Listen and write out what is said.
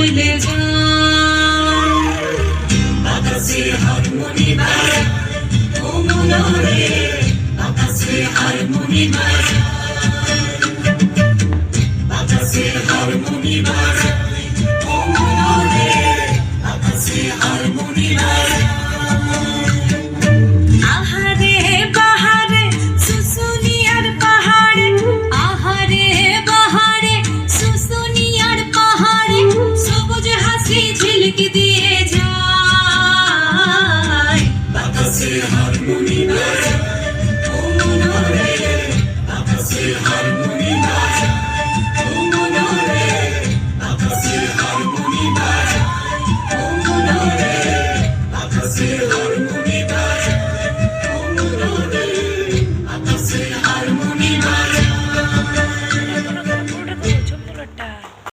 মিলে যায়। বাতাসে হারমোনি বাজা ও মনরে, বাতাসে হারমোনি বাজা, বাতাসে হারমোনি বাজা ও মনরে, বাতাসে হারমোনি বাজা। আহারে বাহারে শুশুনিয়ার পাহাড়ে, আহারে বাহারে শুশুনিয়ার পাহাড়ে, সবুজ হাসি ঝিলকি দিয়ে